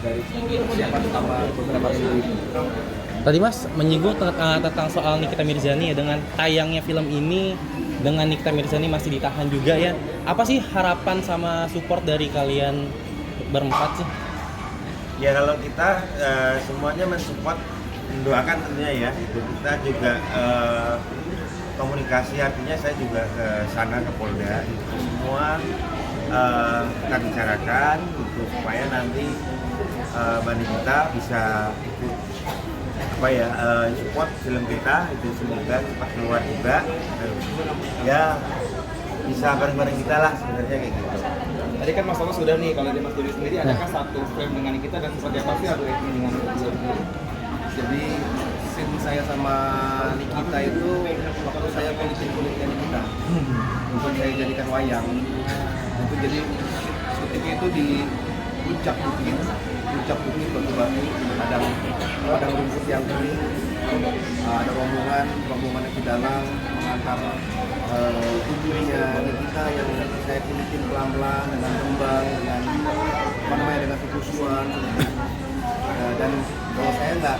dari persiapan utama beberapa minggu ini. Tadi Mas menyinggung tentang soal Nikita Mirzani ya, dengan tayangnya film ini, dengan Nikita Mirzani masih ditahan juga ya. Apa sih harapan sama support dari kalian berempat sih? Ya kalau kita semuanya mensupport, mendoakan tentunya ya. Itu kita juga komunikasi, artinya saya juga ke sana ke Polda. Itu semua kita bicarakan gitu, supaya nanti Mbak Nikita bisa ikut support film kita, itu semoga cepat keluar juga, ya bisa bareng-bareng kita lah sebenarnya kayak gitu. Tadi kan Mas Thomas sudah nih, kalau di Mas Dodi sendiri adakah satu frame dengan kita dan seperti apa sih ada ini dengan kita sendiri? Jadi scene saya sama Nikita itu waktu saya kulitnya Nikita, untuk saya jadikan wayang. Itu jadi syutingnya itu di puncak bukit batu-batu, padang rumput yang kering. Ada rombongan yang di dalam mengantar tubuhnya Nikita yang saya kulitin pelan-pelan dengan tembang, dengan kekusuan. Dan kalau saya nggak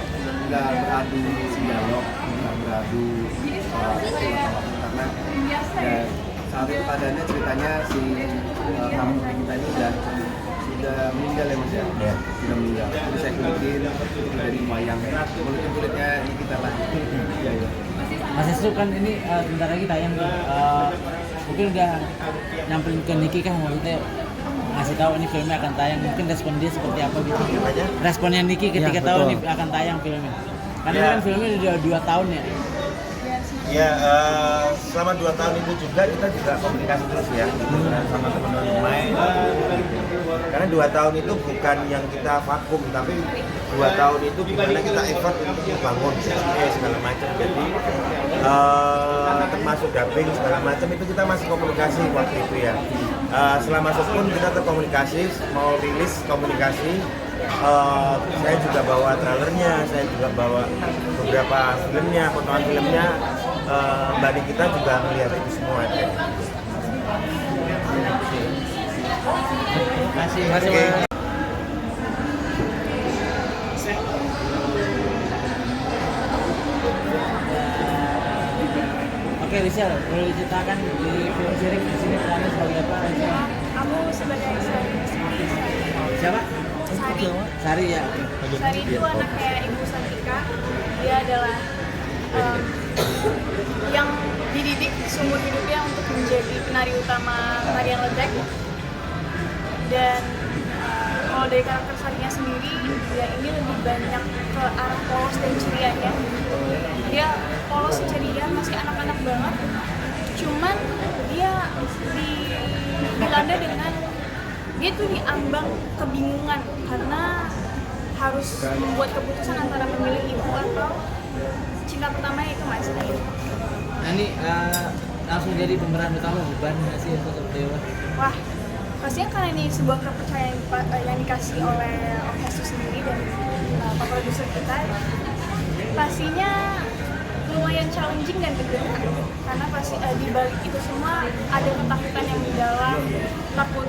beradu dialog, nggak beradu karena saat itu keadaannya ceritanya si tamu kita ini sudah meninggal ya Mas ya? Ya. Sudah meninggal. Jadi saya kulitin dari wayang, kulitnya ini kita lah. Iya. Mas Esu kan ini sebentar lagi tayang tuh. Mungkin udah nyamperin ke Niki kan, maksudnya ngasih tahu ini filmnya akan tayang, mungkin respon dia seperti apa gitu? Responnya Niki ketika tahu ini akan tayang filmnya, karena kan filmnya udah 2 tahun ya. Ya, selama 2 tahun itu juga kita komunikasi terus ya sama teman-teman pemain. Karena 2 tahun itu bukan yang kita vakum, tapi 2 tahun itu gimana kita effort untuk membangun segala macam. Jadi termasuk dubbing segala macam itu kita masih komunikasi waktu itu ya. Setelah masuk pun kita terkomunikasi, mau rilis komunikasi. Saya juga bawa trailernya, saya juga bawa beberapa filmnya, potongan filmnya. Mbak Nikita juga melihat itu semua. Terima kasih. Oke, Rizal, boleh diceritakan di film Sirik di sini perannya sebagai apa? Aku sebagai Sari. Siapa? Sari. Sari ya. Sari itu anaknya Ibu Santika. Dia adalah yang dididik seumur hidupnya untuk menjadi penari utama tarian ledek. Dan kalau dari karakter Sarinya sendiri, dia ini lebih banyak ke arah polos dan cerianya. Dia polos ceria, masih anak-anak banget. Cuman dia dilanda dengan dia tuh diambang kebingungan karena harus membuat keputusan antara memilih ibu atau cinta pertamanya itu Mas Ayu. Nah ini langsung jadi pemeran utama, beban nggak sih untuk Dewa? Wah, pastinya karena ini sebuah kepercayaan yang dikasih oleh Om Hestu sendiri dan Pak Produser kita, pastinya lumayan challenging dan deg-degan karena pasti di balik itu semua ada ketakutan yang di dalam, takut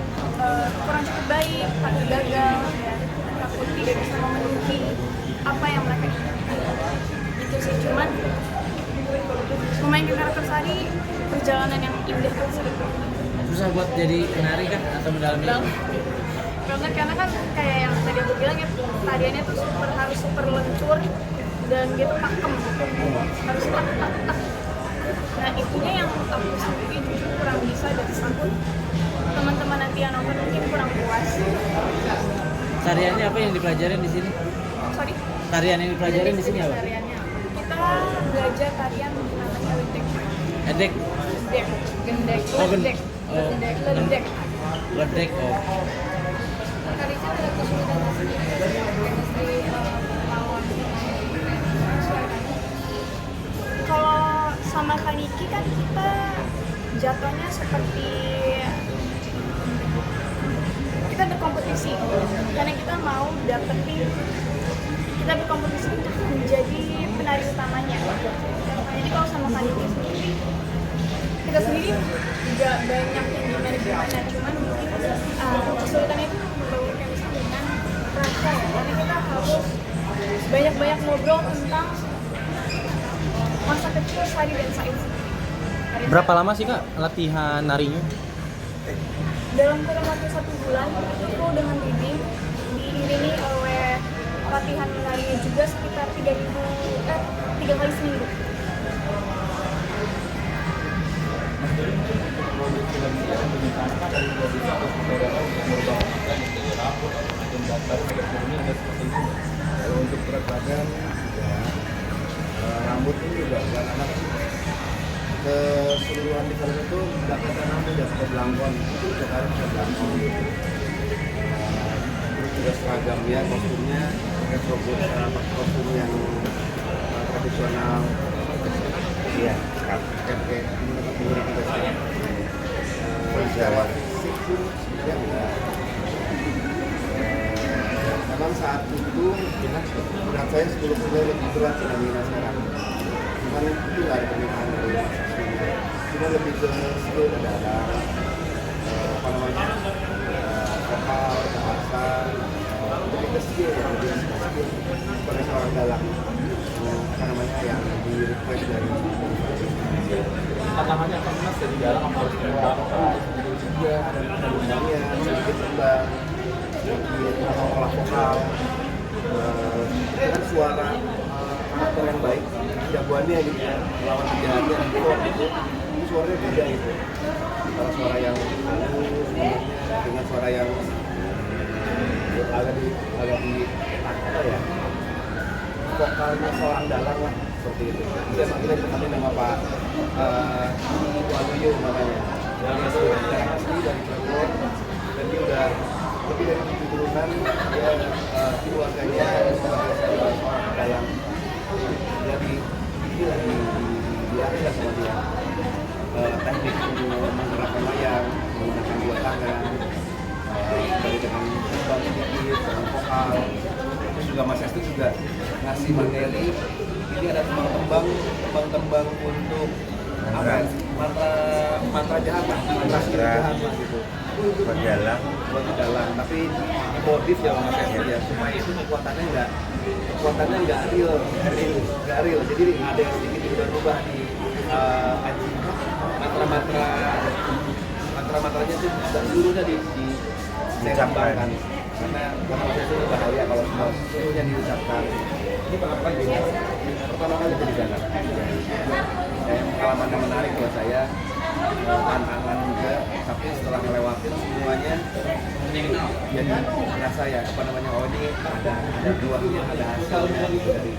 kurang cukup baik, takut gagal, ya, takut tidak bisa memenuhi apa yang mereka inginkan. Itu sih, cuman memainkan karakter Sari perjalanan yang indah sih. Susah buat jadi penari kan atau mendalami? Banget, karena kan kayak yang tadi aku bilang ya, tariannya tuh harus super lentur dan dia tuh pakem, harus tak. Nah itunya yang aku sendiri jujur kurang bisa, dan takut teman-teman nanti yang nonton mungkin kurang puas. Tariannya apa yang dipelajarin di sini? Sorry? Tarian yang dipelajarin di sini apa? Tariannya kita belajar tarian namanya ledek. Edek, Gendek, Oh, ledek, oh. ledek. ledek, oh. Karisa ada kesulitan sendiri chemistry lawan. Kalau sama Kaniki kan kita jatuhnya seperti kita berkompetisi karena kita mau dapetin, kita berkompetisi untuk menjadi penari utamanya. Jadi kalau sama Kaniki sendiri, kita sendiri juga banyak yang gimana, cuman mungkin kesulitannya itu membangun chemistry dengan kita ya, karena kita harus banyak-banyak ngobrol tentang masa kecil Sari dan Said. Berapa lama sih Kak latihan narinya? Dalam kurun waktu 1 bulan itu dengan bimbing diiringi oleh latihan menarinya juga sekitar 3 kali seminggu. Mas Dori mungkin untuk produk film ini akan direncanakan dari produser atau sutradara untuk merubah konten dari rambut atau macam gambar pada filmnya ada seperti itu. Kalau untuk berat badan ya, rambut ini juga karena keseluruhan di film itu nggak kata rambut ya pakai belangkon, itu juga harus pakai belangkon. Terus juga seragamnya, kostumnya pakai kostum yang tradisional. Iya, Kayak ini juga sih. Secara fisik pun juga enggak. Memang saat itu berat saya 10 kilo lebih berat dibandingkan sekarang. Cuman itu nggak ada pernikahan dari aslinya. Cuma lebih ke skill dalam vokal, bahasa, lebih ke skill ya, lebih ke skill sebagai seorang dalang yang di request dari tantangannya apa sih Mas dari dalam apa harus terbang dia ada lubangnya sedikit terbang sedikit olah vokal dengan suara aktor yang baik jagoannya gitu ya lawan penjahatnya itu suaranya beda itu antara suara yang halus dengan suara yang agak di apa ya vokalnya seorang dalang lah seperti itu. Itu emang kita ditekanin sama Pak Waluyo namanya. Yang asli dari Cirebon dan dia udah lebih dari 7 turunan dia keluarganya sebagai seorang dalang. Jadi dilatih lah sama dia teknik menggerakkan layang, menggunakan 2 tangan, dari dengan terbang sedikit, dengan vokal. Terus juga Mas Esti juga ngasih materi. Ini ada tembang-tembang untuk apa? Mantra jahat lah, mantra jahat lah gitu. Buat di dalam, tapi modif ya Mas Esti ya. Supaya itu kekuatannya nggak real. Jadi ada yang sedikit berubah di mantra-mantranya tuh nggak seluruhnya saya kembangkan. Karena itu bahaya kalau seluruhnya diucapkan. Ini pertama kali itu di sana. Pengalaman yang menarik buat saya, tantangan juga. Tapi setelah ngelewatin semuanya, jadi merasa ya oh ini ada buahnya, ada hasilnya dari